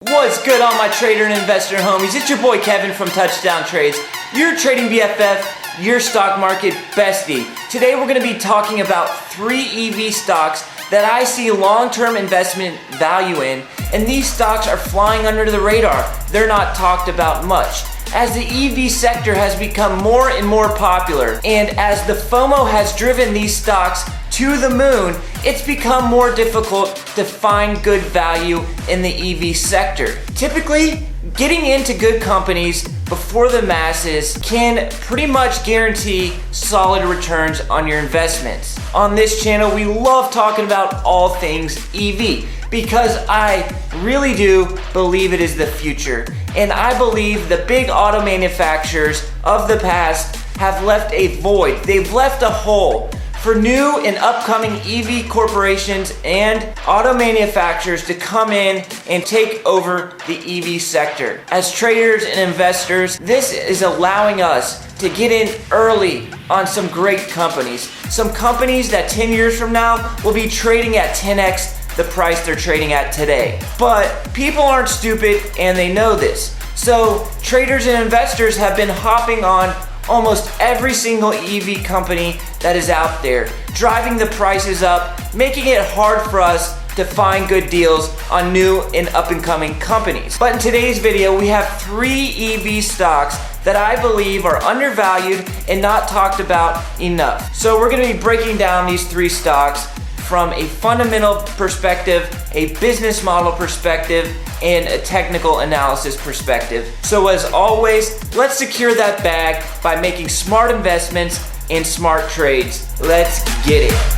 What's good, all my trader and investor homies? It's your boy Kevin from Touchdown Trades, your trading BFF, your stock market bestie. Today we're going to be talking about 3 EV stocks that I see long-term investment value in, and these stocks are flying under the radar. They're not talked about much. As the EV sector has become more and more popular, and as the FOMO has driven these stocks to the moon, it's become more difficult to find good value in the EV sector. Typically, getting into good companies before the masses can pretty much guarantee solid returns on your investments. On this channel, we love talking about all things EV because I really do believe it is the future. And I believe the big auto manufacturers of the past have left a void. They've left a hole for new and upcoming EV corporations and auto manufacturers to come in and take over the EV sector. As traders and investors, this is allowing us to get in early on some great companies. Some companies that 10 years from now will be trading at 10x the price they're trading at today. But people aren't stupid and they know this. So traders and investors have been hopping on almost every single EV company that is out there, driving the prices up, making it hard for us to find good deals on new and up-and-coming companies. But in today's video, we have 3 EV stocks that I believe are undervalued and not talked about enough. So we're gonna be breaking down these 3 stocks from a fundamental perspective, a business model perspective, and a technical analysis perspective. So as always, let's secure that bag by making smart investments and smart trades. Let's get it.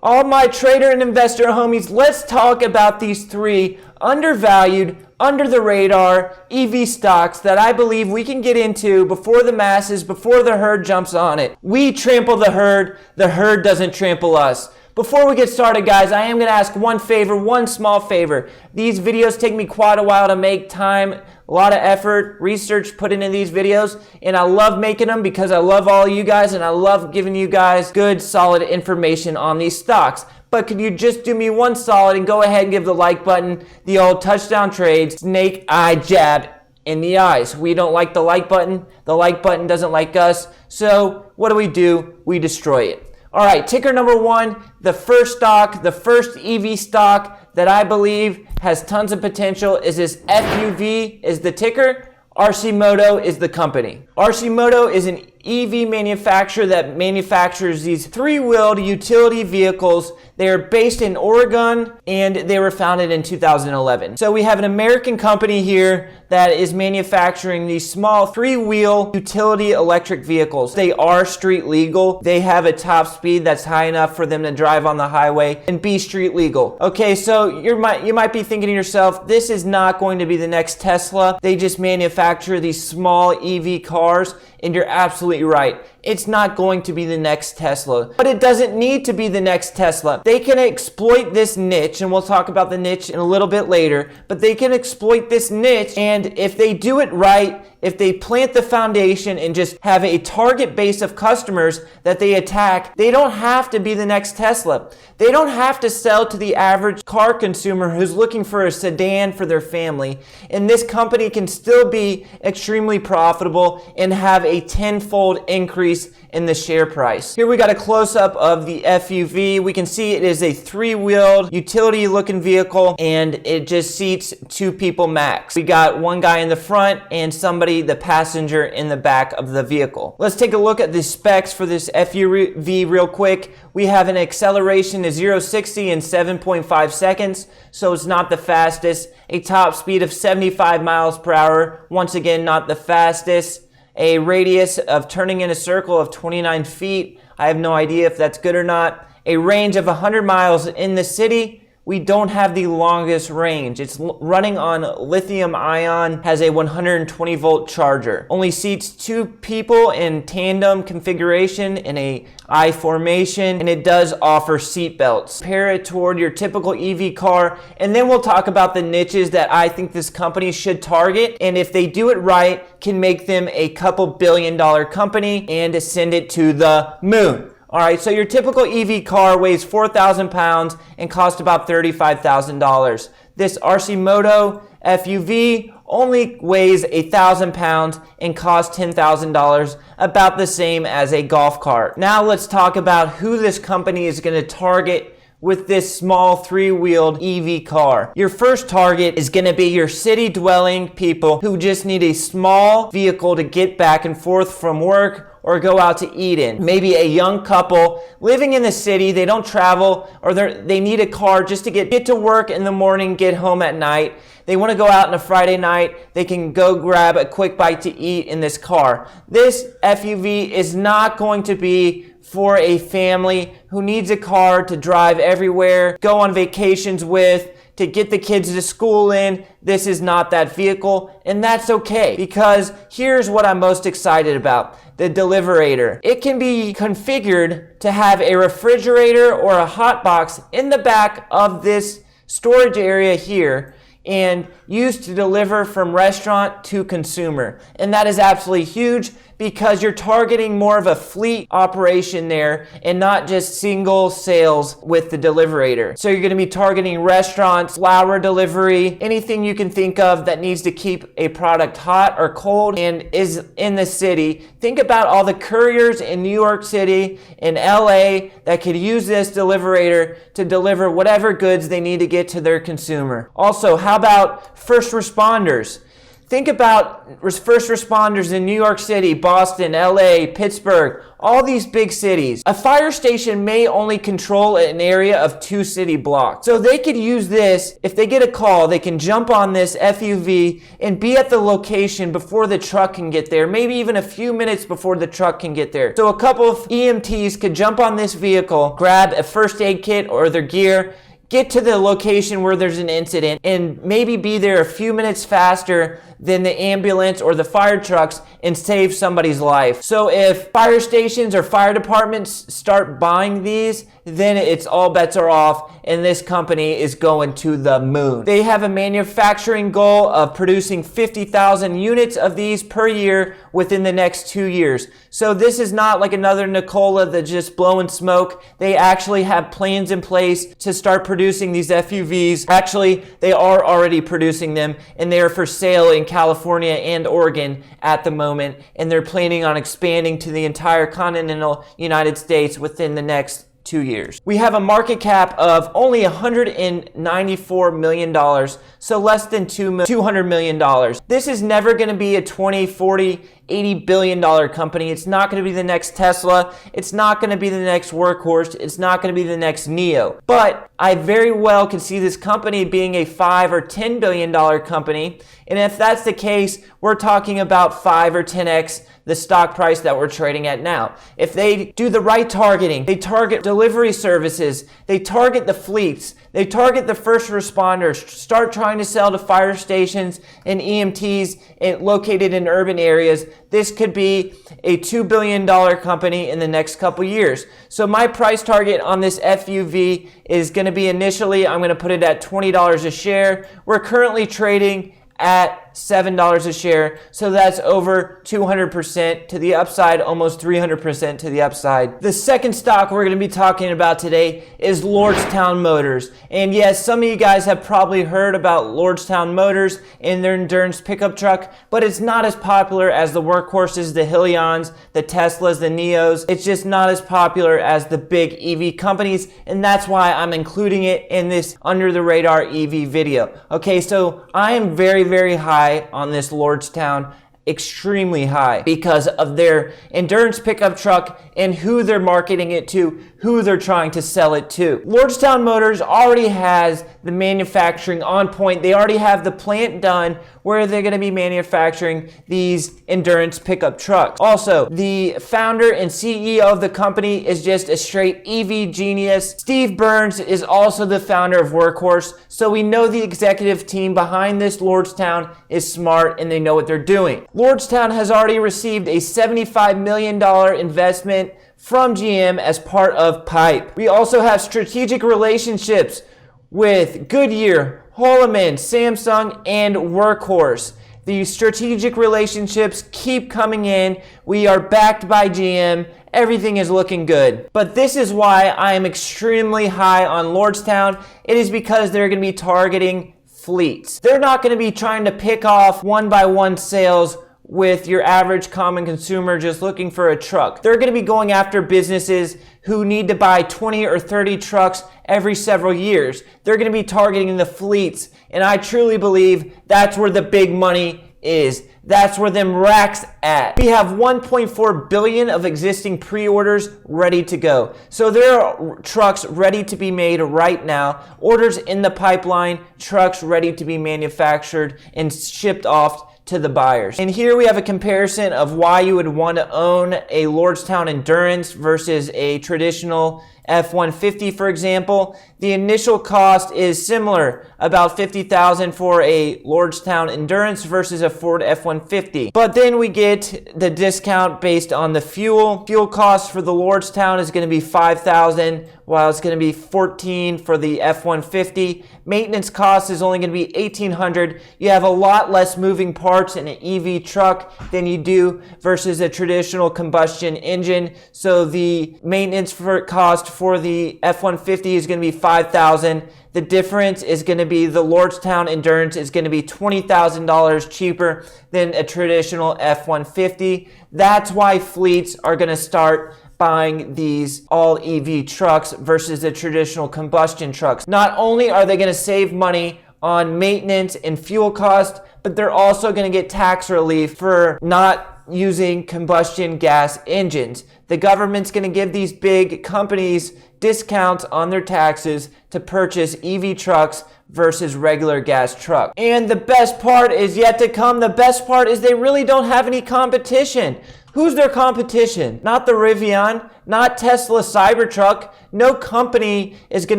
All my trader and investor homies, let's talk about these 3 undervalued, under the radar EV stocks that I believe we can get into before the masses, before the herd jumps on it. We trample the herd doesn't trample us. Before we get started, guys, I am going to ask one favor, one small favor. These videos take me quite a while to make, time, a lot of effort, research put into these videos, and I love making them because I love all you guys and I love giving you guys good, solid information on these stocks. But could you just do me one solid and go ahead and give the like button the old Touchdown Trades snake eye jab in the eyes? We don't like the like button. The like button doesn't like us. So what do? We destroy it. All right, ticker number 1, the first stock, the first EV stock that I believe has tons of potential is this FUV is the ticker. Arcimoto is the company. Arcimoto is an EV manufacturer that manufactures these 3-wheeled utility vehicles. They are based in Oregon and they were founded in 2011. So we have an American company here that is manufacturing these small 3-wheel utility electric vehicles. They are street legal. They have a top speed that's high enough for them to drive on the highway and be street legal. Okay, so you might be thinking to yourself, this is not going to be the next Tesla. They just manufacture these small EV cars, and you're absolutely right. It's not going to be the next Tesla, but it doesn't need to be the next Tesla. They can exploit this niche, and we'll talk about the niche in a little bit later, but they can exploit this niche, and if they do it right, if they plant the foundation and just have a target base of customers that they attack, they don't have to be the next Tesla. They don't have to sell to the average car consumer who's looking for a sedan for their family. And this company can still be extremely profitable and have a 10-fold increase in the share price. Here we got a close-up of the FUV. We can see it is a 3-wheeled utility-looking vehicle, and it just seats 2 people max. We got one guy in the front and somebody, the passenger, in the back of the vehicle. Let's take a look at the specs for this FUV real quick. We have an acceleration to 0-60 in 7.5 seconds, so it's not the fastest. A top speed of 75 miles per hour, once again, not the fastest. A radius of turning in a circle of 29 feet. I have no idea if that's good or not. A range of 100 miles in the city. We don't have the longest range. It's running on lithium ion, has a 120 volt charger. Only seats 2 people in tandem configuration in a I formation, and it does offer seat belts. Pair it toward your typical EV car, and then we'll talk about the niches that I think this company should target, and if they do it right, can make them a couple $1 billion company and send it to the moon. All right, so your typical EV car weighs 4,000 pounds and costs about $35,000. This Arcimoto FUV only weighs 1,000 pounds and costs $10,000, about the same as a golf cart. Now let's talk about who this company is going to target with this small 3-wheeled EV car. Your first target is going to be your city-dwelling people who just need a small vehicle to get back and forth from work or go out to eat in. Maybe a young couple living in the city, they don't travel, or they need a car just to get to work in the morning, get home at night. They want to go out on a Friday night, they can go grab a quick bite to eat in this car. This FUV is not going to be for a family who needs a car to drive everywhere, go on vacations with, to get the kids to school in. This is not that vehicle, and that's okay, because here's what I'm most excited about. The Deliverator. It can be configured to have a refrigerator or a hot box in the back of this storage area here and used to deliver from restaurant to consumer. And that is absolutely huge because you're targeting more of a fleet operation there and not just single sales with the Deliverator. So you're gonna be targeting restaurants, flower delivery, anything you can think of that needs to keep a product hot or cold and is in the city. Think about all the couriers in New York City, in LA that could use this Deliverator to deliver whatever goods they need to get to their consumer. Also, how about first responders? Think about first responders in New York City, Boston, LA, Pittsburgh, all these big cities. A fire station may only control an area of 2 city blocks. So they could use this, if they get a call, they can jump on this FUV and be at the location before the truck can get there, maybe even a few minutes before the truck can get there. So a couple of EMTs could jump on this vehicle, grab a first aid kit or their gear, get to the location where there's an incident, and maybe be there a few minutes faster than the ambulance or the fire trucks and save somebody's life. So if fire stations or fire departments start buying these, then it's all bets are off and this company is going to the moon. They have a manufacturing goal of producing 50,000 units of these per year within the next 2 years. So this is not like another Nikola that's just blowing smoke. They actually have plans in place to start producing these FUVs. Actually, they are already producing them and they are for sale in California and Oregon at the moment, and they're planning on expanding to the entire continental United States within the next 2 years. We have a market cap of only $194 million, so less than $200 million. This is never going to be a 20, 40, $80 billion company. It's not going to be the next Tesla. It's not going to be the next Workhorse. It's not going to be the next NIO. But I very well can see this company being a $5 or $10 billion company. And if that's the case, we're talking about 5 or 10x the stock price that we're trading at now. If they do the right targeting, they target delivery services, they target the fleets, they target the first responders, start trying to sell to fire stations and EMTs located in urban areas, this could be a $2 billion company in the next couple years. So my price target on this FUV is going to be initially, I'm going to put it at $20 a share. We're currently trading at $7 a share, so that's over 200% to the upside, almost 300% to the upside. The second stock we're going to be talking about today is Lordstown Motors. And yes, some of you guys have probably heard about Lordstown Motors and their endurance pickup truck, but it's not as popular as the Workhorses, the Hyliions, the Teslas, the NIOs. It's just not as popular as the big EV companies, and that's why I'm including it in this under the radar EV video. Okay, so I am very, very high on this Lordstown, extremely high, because of their endurance pickup truck and who they're marketing it to, who they're trying to sell it to. Lordstown Motors already has the manufacturing on point. They already have the plant done where they're going to be manufacturing these endurance pickup trucks. Also, the founder and CEO of the company is just a straight EV genius. Steve Burns is also the founder of Workhorse, so we know the executive team behind this Lordstown is smart and they know what they're doing. Lordstown has already received a $75 million investment from GM as part of PIPE. We also have strategic relationships with Goodyear, Holloman, Samsung, and Workhorse. The strategic relationships keep coming in. We are backed by GM everything is looking good. But this is why I am extremely high on Lordstown. It is because they're going to be targeting fleets. They're not going to be trying to pick off one-by-one sales with your average common consumer just looking for a truck. They're going to be going after businesses who need to buy 20 or 30 trucks every several years. They're going to be targeting the fleets, and I truly believe that's where the big money is. That's where them racks at. We have 1.4 billion of existing pre-orders ready to go. So there are trucks ready to be made right now, orders in the pipeline, trucks ready to be manufactured and shipped off to the buyers. And here we have a comparison of why you would want to own a Lordstown Endurance versus a traditional F-150, for example. The initial cost is similar, about $50,000 for a Lordstown Endurance versus a Ford F-150. But then we get the discount based on the fuel. Fuel cost for the Lordstown is going to be $5,000, while it's going to be $14,000 for the F-150. Maintenance cost is only going to be $1,800. You have a lot less moving parts in an EV truck than you do versus a traditional combustion engine. So the maintenance cost for the F-150 is going to be $5,000. The difference is going to be the Lordstown Endurance is going to be $20,000 cheaper than a traditional F-150. That's why fleets are going to start buying these all EV trucks versus the traditional combustion trucks. Not only are they going to save money on maintenance and fuel cost, but they're also going to get tax relief for not using combustion gas engines. The government's going to give these big companies discounts on their taxes to purchase EV trucks versus regular gas trucks. And the best part is yet to come. The best part is they really don't have any competition. Who's their competition? Not the Rivian, not Tesla Cybertruck. No company is going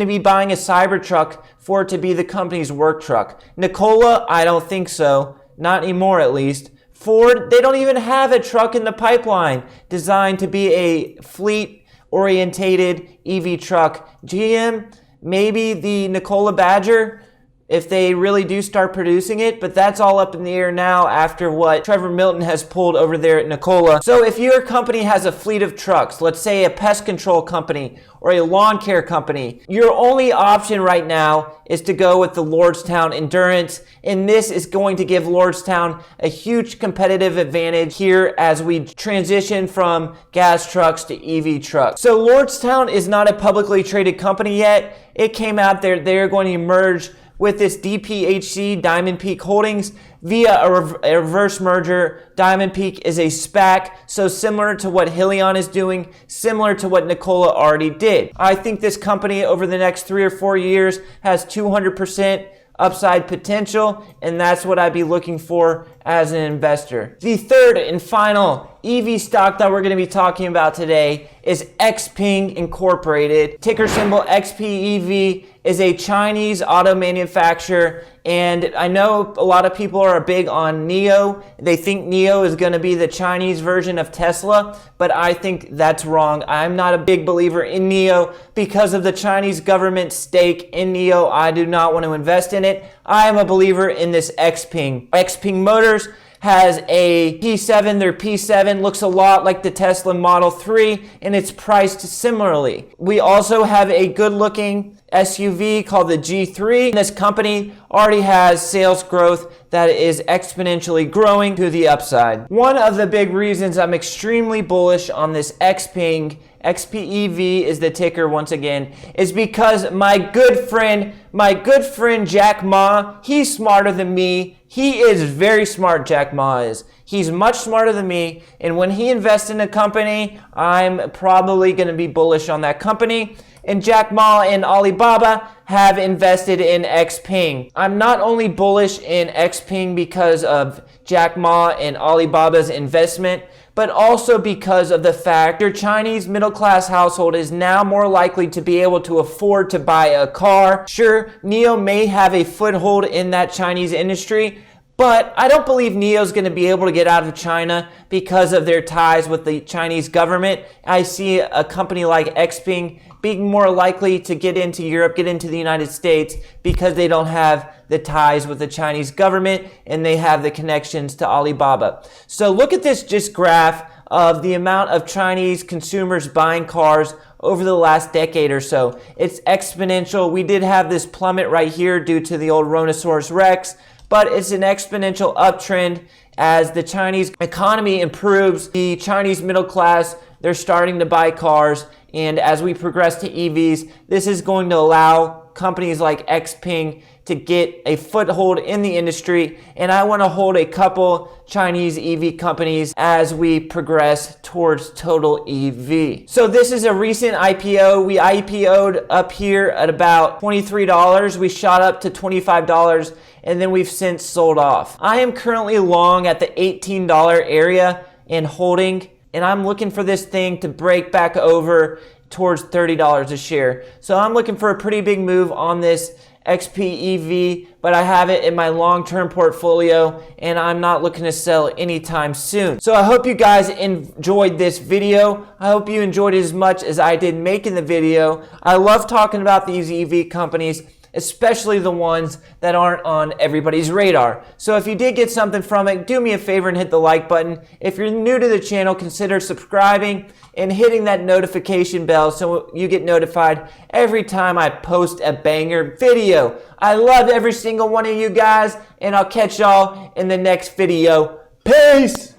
to be buying a Cybertruck for it to be the company's work truck. Nikola, I don't think so. Not anymore, at least. Ford, they don't even have a truck in the pipeline designed to be a fleet-orientated EV truck. GM, maybe the Nikola Badger, if they really do start producing it, but that's all up in the air now after what Trevor Milton has pulled over there at Nikola. So if your company has a fleet of trucks, let's say a pest control company or a lawn care company, your only option right now is to go with the Lordstown Endurance, and this is going to give Lordstown a huge competitive advantage here as we transition from gas trucks to EV trucks. So Lordstown is not a publicly traded company yet. It came out there, they're going to merge with this DPHC, Diamond Peak Holdings, via a reverse merger. Diamond Peak is a SPAC, so similar to what Helion is doing, similar to what Nikola already did. I think this company over the next 3 or 4 years has 200% upside potential, and that's what I'd be looking for as an investor. The third and final EV stock that we're going to be talking about today is XPENG Incorporated. Ticker symbol XPEV is a Chinese auto manufacturer, and I know a lot of people are big on NIO. They think NIO is going to be the Chinese version of Tesla, but I think that's wrong. I'm not a big believer in NIO because of the Chinese government stake in NIO. I do not want to invest in it. I am a believer in this XPENG. XPENG Motors has a P7. Their P7 looks a lot like the Tesla Model 3, and it's priced similarly. We also have a good-looking SUV called the G3. This company already has sales growth that is exponentially growing to the upside. One of the big reasons I'm extremely bullish on this XPENG, XPEV is the ticker once again, is because my good friend Jack Ma, he's smarter than me. He is very smart, Jack Ma is. He's much smarter than me, and when he invests in a company, I'm probably going to be bullish on that company. And Jack Ma and Alibaba have invested in XPENG. I'm not only bullish in XPENG because of Jack Ma and Alibaba's investment, but also because of the fact your Chinese middle-class household is now more likely to be able to afford to buy a car. Sure, NIO may have a foothold in that Chinese industry, but I don't believe NIO is going to be able to get out of China because of their ties with the Chinese government. I see a company like XPENG being more likely to get into Europe, get into the United States, because they don't have the ties with the Chinese government and they have the connections to Alibaba. So look at this just graph of the amount of Chinese consumers buying cars over the last decade or so. It's exponential. We did have this plummet right here due to the old Rhinoceros Rex, but it's an exponential uptrend as the Chinese economy improves. The Chinese middle class, they're starting to buy cars, and as we progress to EVs, this is going to allow companies like XPENG to get a foothold in the industry, and I want to hold a couple Chinese EV companies as we progress towards total EV. So this is a recent IPO. We IPO'd up here at about $23. We shot up to $25, and then we've since sold off. I am currently long at the $18 area and holding, and I'm looking for this thing to break back over towards $30 a share. So I'm looking for a pretty big move on this XPEV, but I have it in my long-term portfolio and I'm not looking to sell anytime soon. So I hope you guys enjoyed this video. I hope you enjoyed it as much as I did making the video. I love talking about these EV companies, especially the ones that aren't on everybody's radar. So if you did get something from it, do me a favor and hit the like button. If you're new to the channel, consider subscribing and hitting that notification bell so you get notified every time I post a banger video. I love every single one of you guys, and I'll catch y'all in the next video. Peace!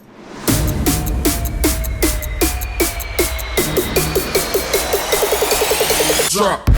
Drop.